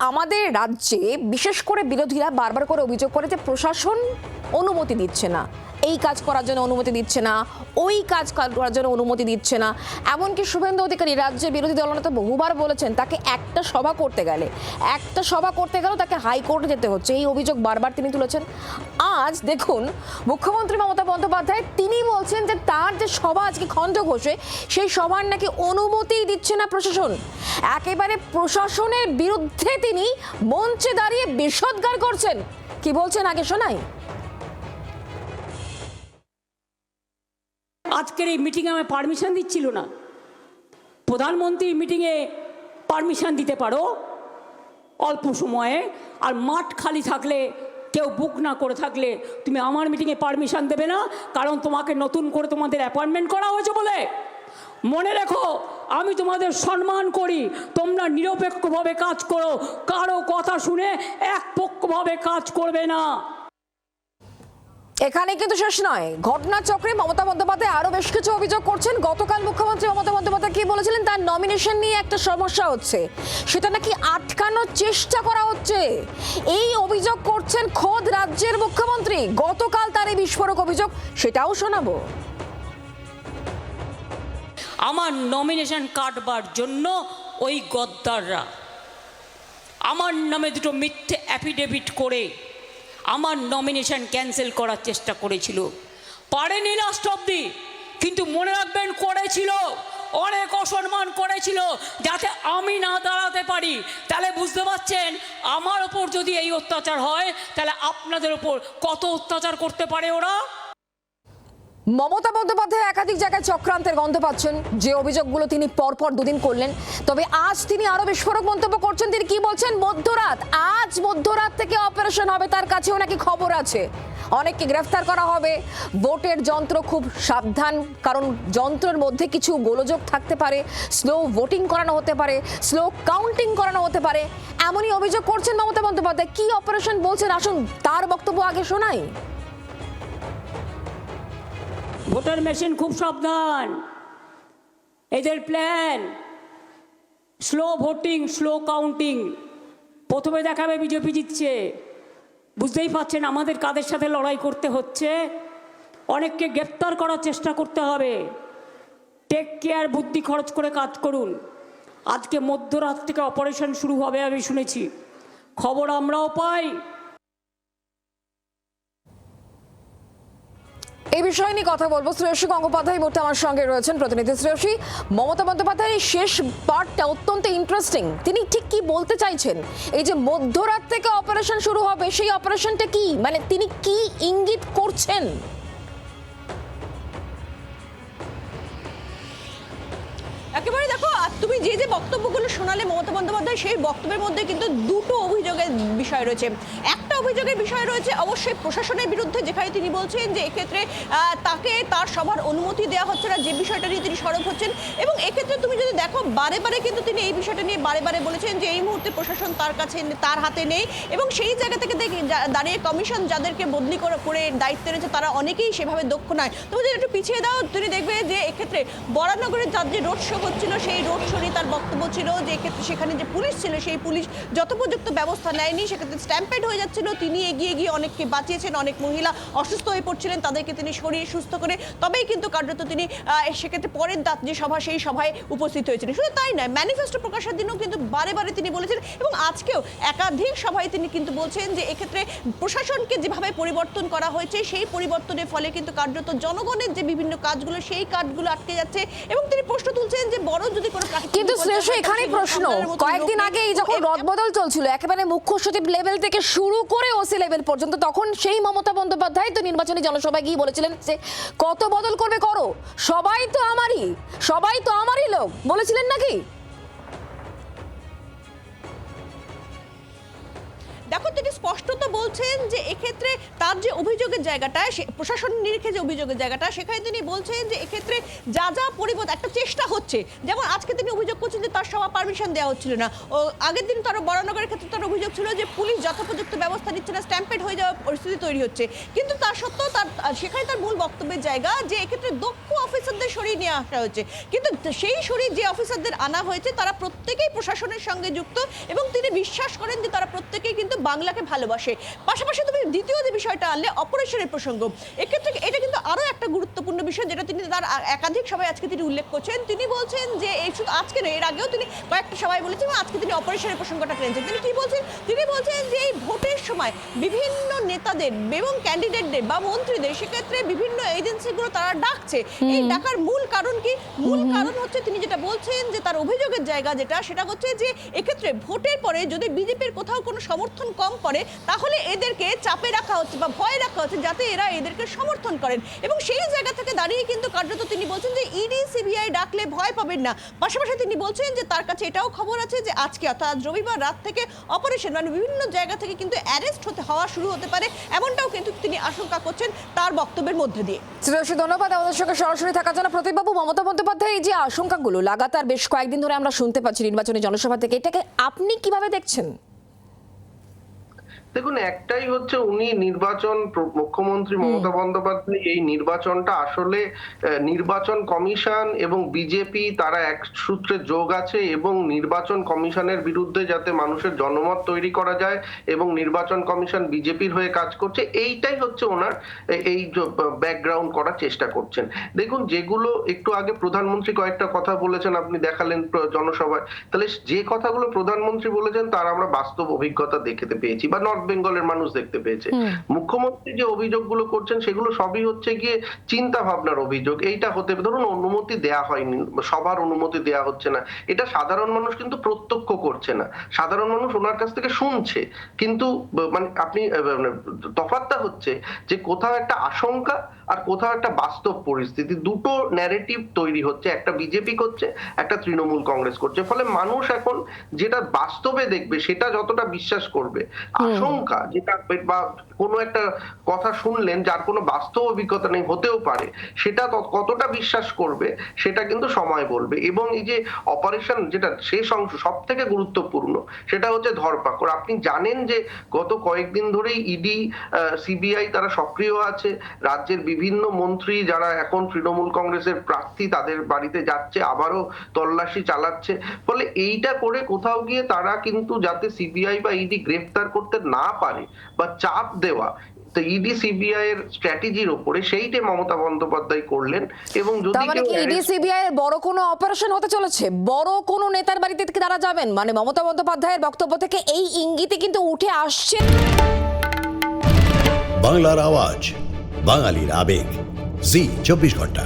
আমাদের রাজ্যে বিশেষ করে বিরোধীরা বারবার করে অভিযোগ করে যে প্রশাসন অনুমতি দিচ্ছে না, এই কাজ করার জন্য অনুমতি দিচ্ছে না, ওই কাজ করার জন্য অনুমতি দিচ্ছে না। এমনকি শুভেন্দু অধিকারী রাজ্যের বিরোধী দলনেতা বহুবার বলেছেন তাকে একটা সভা করতে গেলেও তাকে হাইকোর্টে যেতে হচ্ছে, এই অভিযোগ বারবার তিনি তুলেছেন। আজ দেখুন মুখ্যমন্ত্রী মমতা বন্দ্যোপাধ্যায় তিনি বলছেন যে তার যে সভা আজকে খণ্ডঘোষে সেই সভার নাকি অনুমতিই দিচ্ছে না প্রশাসন। একেবারে প্রশাসনের বিরুদ্ধে তিনি মঞ্চে দাঁড়িয়ে বিষোদ্গার করছেন। কি বলছেন আগে শোনাই। আজকের এই মিটিংয়ে আমায় পারমিশন দিচ্ছিল না। প্রধানমন্ত্রী মিটিংয়ে পারমিশন দিতে পারো অল্প সময়ে, আর মাঠ খালি থাকলে কেউ বুক না করে থাকলে তুমি আমার মিটিংয়ে পারমিশন দেবে না, কারণ তোমাকে নতুন করে তোমাদের অ্যাপয়েন্টমেন্ট করা হয়েছে বলে। মনে রেখো, আমি তোমাদের সম্মান করি, তোমরা নিরপেক্ষভাবে কাজ করো, কারো কথা শুনে একপক্ষভাবে কাজ করবে না। এখানে কিন্তু শেষ নয়, ঘটনাচক্রে মমতা বন্দ্যোপাধ্যায় আরো বেশ কিছু অভিযোগ করছেন। গতকাল মুখ্যমন্ত্রী মমতা বন্দ্যোপাধ্যায় কি বলেছিলেন, তার নমিনেশন নিয়ে একটা সমস্যা হচ্ছে, সেটা নাকি আটকানোর চেষ্টা করা হচ্ছে। এই অভিযোগ করছেন খোদ রাজ্যের মুখ্যমন্ত্রী। গতকাল তার এই বিস্ফোরক অভিযোগ, সেটাও শোনাবো। আমার নমিনেশন কাটবার জন্য ওই গদ্দাররা আমার নামে দুটো মিথ্যে অ্যাফিডেভিট করে আমার নমিনেশন ক্যান্সেল করার চেষ্টা করেছিল। পারেনি লাস্ট অবধি, কিন্তু মনে রাখবেন করেছিল, অনেক অসম্মান করেছিল যাতে আমি না দাঁড়াতে পারি। তাহলে বুঝতে পারছেন আমার ওপর যদি এই অত্যাচার হয় তাহলে আপনাদের ওপর কত অত্যাচার করতে পারে ওরা। মমতা বন্দ্যোপাধ্যায় একাধিক জায়গায় চক্রান্তের গন্ধ পাচ্ছেন, যে অভিযোগগুলো তিনি পরপর দুদিন করলেন। তবে আজ তিনি আরো বিস্ফোরক মন্তব্য করছেন। তিনি কি বলছেন, আজ মধ্যরাত থেকে অপারেশন হবে, তার কাছেও নাকি খবর আছে অনেককে গ্রেফতার করা হবে। ভোটের যন্ত্র খুব সাবধান, কারণ যন্ত্রের মধ্যে কিছু গোলযোগ থাকতে পারে, স্লো ভোটিং করানো হতে পারে, স্লো কাউন্টিং করানো হতে পারে, এমনই অভিযোগ করছেন মমতা বন্দ্যোপাধ্যায়। কি অপারেশন বলছেন, আসুন তার বক্তব্য আগে শোনাই। ভোটার মেশিন খুব সাবধান, এদের plan slow voting, slow counting. প্রথমে দেখাবে বিজেপি জিতছে, বুঝতেই পারছেন আমাদের কাদের সাথে লড়াই করতে হচ্ছে। অনেককে গ্রেপ্তার করার চেষ্টা করতে হবে। টেক কেয়ার, বুদ্ধি খরচ করে কাজ করুন। আজকে মধ্যরাত থেকে অপারেশন শুরু হবে আমি শুনেছি, খবর আমরাও পাই। এই বিষয় নিয়ে কথা বলবো। শ্রেয়সী গঙ্গোপাধ্যায় মুহূর্তে আমার সঙ্গে রয়েছেন, প্রতিনিধি। শ্রেয়সী, মমতা বন্দ্যোপাধ্যায়ের শেষ পার্টটা অত্যন্ত ইন্টারেস্টিং। তিনি ঠিক কি বলতে চাইছেন? এই যে মধ্যরাত থেকে অপারেশন শুরু হবে, সেই অপারেশনটা কি, মানে তিনি কি ইঙ্গিত করছেন? একেবারে দেখো, তুমি যে যে বক্তব্যগুলো শোনালে মমতা বন্দ্যোপাধ্যায়, সেই বক্তব্যের মধ্যে কিন্তু দুটো অভিযোগের বিষয় রয়েছে। একটা অভিযোগের বিষয় রয়েছে অবশ্যই প্রশাসনের বিরুদ্ধে, যেখানে তিনি বলছেন যে এক্ষেত্রে তাকে তার সবার অনুমতি দেওয়া হচ্ছে না, যে বিষয়টা নিয়ে তিনি সরব হচ্ছেন। এবং এক্ষেত্রে তুমি যদি দেখো, বারে বারে কিন্তু তিনি এই বিষয়টা নিয়ে বারে বারে বলেছেন যে এই মুহূর্তে প্রশাসন তার হাতে নেই, এবং সেই জায়গা থেকে দাঁড়িয়ে কমিশন যাদেরকে বদলি করে দায়িত্ব রয়েছে তারা অনেকেই সেভাবে দক্ষ নয়। তুমি যদি একটু পিছিয়ে দাও, তুমি দেখবে যে এক্ষেত্রে বরানগরের তার যে রোড শো হচ্ছিল, সেই রোড শো নিয়ে তার বক্তব্য ছিল যে এক্ষেত্রে সেখানে যে পুলিশ ছিল, সেই পুলিশ যথোপযুক্ত ব্যবস্থা নেয়নি, সেক্ষেত্রে স্ট্যাম্পেড হয়ে যাচ্ছিল। তিনি এগিয়ে গিয়ে অনেককে বাঁচিয়েছেন, অনেক মহিলা অসুস্থ হয়ে পড়ছিলেন, তাদেরকে তিনি সরিয়ে সুস্থ করে তবেই কিন্তু কার্যত তিনি সেক্ষেত্রে পরের যে সভা, সেই সভায় উপস্থিত হয়েছিলেন। শুধু তাই নয়, ম্যানিফেস্টো প্রকাশের দিনও কিন্তু বারে বারে তিনি বলেছেন, এবং আজকেও একাধিক সভায় তিনি কিন্তু বলছেন যে এক্ষেত্রে প্রশাসনকে যেভাবে পরিবর্তন করা হয়েছে, সেই পরিবর্তনের ফলে কিন্তু কার্যত জনগণের যে বিভিন্ন কাজগুলো, সেই কাজগুলো আটকে যাচ্ছে। এবং তিনি প্রশ্ন তুলছেন যে বড় যদি কোনো, কিন্তু শ্রেয়সী এখানে প্রশ্ন, কয়েকদিন আগে যখন রদবদল চলছিল একেবারে মুখ্য সচিব লেভেল থেকে শুরু করে ওসি লেভেল পর্যন্ত, তখন সেই মমতা বন্দ্যোপাধ্যায় তো নির্বাচনী জনসভায় গিয়ে বলেছিলেন যে কত বদল করবে করো, সবাই তো আমারই লোক, বলেছিলেন নাকি? দেখো, তিনি স্পষ্টত বলছেন যে এক্ষেত্রে তার যে অভিযোগের জায়গাটা, প্রশাসন নিরিখে যে অভিযোগের জায়গাটা, সেখানে তিনি বলছেন যে এক্ষেত্রে যা পরিবর্তন একটা চেষ্টা হচ্ছে। যেমন আজকে তিনি অভিযোগ করছেন যে তার সভা পারমিশন দেওয়া হচ্ছিল না, ও আগের দিন তার বরানগরের ক্ষেত্রে তার অভিযোগ হচ্ছিল যে পুলিশ যথোপযুক্ত ব্যবস্থা নিচ্ছে না, স্ট্যাম্পেড হয়ে যাওয়ার পরিস্থিতি তৈরি হচ্ছে। কিন্তু তা সত্ত্বেও সেখানে তার মূল বক্তব্যের জায়গা যে এক্ষেত্রে দক্ষ অফিসারদের সরিয়ে নিয়ে আসা হয়েছে, কিন্তু সেই সরিয়ে যে অফিসারদের আনা হয়েছে তারা প্রত্যেকেই প্রশাসনের সঙ্গে যুক্ত এবং তিনি বিশ্বাস করেন যে তারা প্রত্যেকেই কিন্তু বাংলাকে ভালোবাসে। পাশাপাশি তুমি দ্বিতীয় যে বিষয়টা আনলে অপারেশনের প্রসঙ্গ, এক্ষেত্রে এটা কিন্তু আরও একটা গুরুত্বপূর্ণ বিষয় যেটা তিনি তার একাধিক সভায় আজকে তিনি উল্লেখ করছেন। তিনি বলছেন যে এই শুধু আজকে নয়, এর আগেও তিনি কয়েকটা সভায় বলেছেন এবং আজকে তিনি অপারেশনের প্রসঙ্গটা টেনেছেন। তিনি কি বলছেন? তিনি বলছেন যে এই ভোটের সময় বিভিন্ন নেতাদের এবং ক্যান্ডিডেটদের বা মন্ত্রীদের সেক্ষেত্রে বিভিন্ন এজেন্সিগুলো তারা ডাকছে। এই ডাকার মূল কারণ কি? মূল কারণ হচ্ছে তিনি যেটা বলছেন যে তার অভিযোগের জায়গা সেটা হচ্ছে যে এক্ষেত্রে ভোটের পরে যদি বিজেপির কোথাও কোনো সমর্থন কম করে তাহলে এদেরকে চাপে রাখা হচ্ছে বা ভয় রাখা হচ্ছে যাতে এরা এদেরকে সমর্থন করেন। এবং সেই জায়গা থেকে দাঁড়িয়ে কিন্তু কার্যত তিনি বলছেন যে ইডি সিবিআই ডাকলে ভয় পাবেন না। পাশাপাশি তিনি বলছেন যে তার কাছে এটাও খবর আছে যে আজকে অর্থাৎ রবিবার রাত থেকে অপারেশন মানে বিভিন্ন জায়গা থেকে কিন্তু অ্যারেস্ট হওয়া শুরু হতে পারে, এমনটাও কিন্তু তিনি আশঙ্কা করছেন তার বক্তব্যের মধ্যে দিয়ে। শ্রেয়সী, ধন্যবাদ আমাদের সঙ্গে সরাসরি থাকার জন্য। প্রতীকবাবু, মমতা বন্দ্যোপাধ্যায় এই যে আশঙ্কাগুলো লাগাতার বেশ কয়েকদিন ধরে আমরা শুনতে পাচ্ছি নির্বাচনী জনসভা থেকে, এটাকে আপনি কিভাবে দেখছেন? দেখুন, একটাই হচ্ছে উনি মুখ্যমন্ত্রী মমতা বন্দ্যোপাধ্যায় এই নির্বাচনটা আসলে নির্বাচন কমিশন এবং বিজেপি তারা এক সূত্রে যোগ আছে এবং নির্বাচন কমিশনের বিরুদ্ধে যাতে মানুষের জনমত তৈরি করা যায় এবং নির্বাচন কমিশন বিজেপির হয়ে কাজ করছে, এইটাই হচ্ছে ওনার এই ব্যাকগ্রাউন্ড করার চেষ্টা করছেন। দেখুন, যেগুলো একটু আগে প্রধানমন্ত্রী কয়েকটা কথা বলেছেন, আপনি দেখালেন জনসভায়, তাহলে যে কথাগুলো প্রধানমন্ত্রী বলেছেন তার আমরা বাস্তব অভিজ্ঞতা দেখতে পেয়েছি বা নর্থ বেঙ্গলের মানুষ দেখতে পেয়েছে। মুখ্যমন্ত্রী যে অভিযোগগুলো করছেন সেগুলো সবই হচ্ছে গিয়ে চিন্তা ভাবনার অভিযোগ। এইটা হতে ধরুন অনুমতি দেয়া হয়নি, সবার অনুমতি দেয়া হচ্ছে না, এটা সাধারণ মানুষ কিন্তু প্রত্যক্ষ করছে না, সাধারণ মানুষ ওনার কাছ থেকে শুনছে। কিন্তু মানে আপনি তফাৎটা হচ্ছে যে কোথাও একটা আশঙ্কা আর কোথাও একটা বাস্তব পরিস্থিতি, দুটো ন্যারেটিভ তৈরি হচ্ছে, একটা বিজেপি করছে, একটা তৃণমূল কংগ্রেস করছে। ফলে মানুষ এখন যেটা বাস্তবে দেখবে সেটা যতটা বিশ্বাস করবে, আশঙ্কা যেটা বা কোনো একটা কথা শুনলেন যার কোনো বাস্তব অভিজ্ঞতা নেই, হতেও পারে, সেটা কতটা বিশ্বাস করবে সেটা কিন্তু সময় বলবে। এবং এই যে অপারেশন যেটা শেষ অংশ সব থেকে গুরুত্বপূর্ণ, সেটা হচ্ছে ধরপাকড়। আপনি জানেন যে গত কয়েকদিন ধরেই ইডি সিবিআই তারা সক্রিয় আছে, রাজ্যের বিভিন্ন মন্ত্রী যারা এখন তৃণমূল কংগ্রেসের প্রার্থী তাদের বাড়িতে যাচ্ছে, আবারও তল্লাশি চালাচ্ছে। ফলে এইটা করে কোথাও গিয়ে তারা কিন্তু যাতে সিবিআই বা ইডি গ্রেফতার করতে না পারে বা চাপ দেওয়া, তো ইডি সিবিআই এর স্ট্র্যাটেজির উপরে সেইটাই মমতা বন্দ্যোপাধ্যায় করলেন। এবং যদি ইডি সিবিআই এর বড় কোনো অপারেশন হতে চলেছে, বড় কোনো নেতার বাড়িতে থেকে তারা যাবেন, মানে মমতা বন্দ্যোপাধ্যায়ের বক্তব্য থেকে এই ইঙ্গিতে কিন্তু উঠে আসছে। বাংলার আওয়াজ, বাঙালির আবেগ, জি 24 ঘন্টা।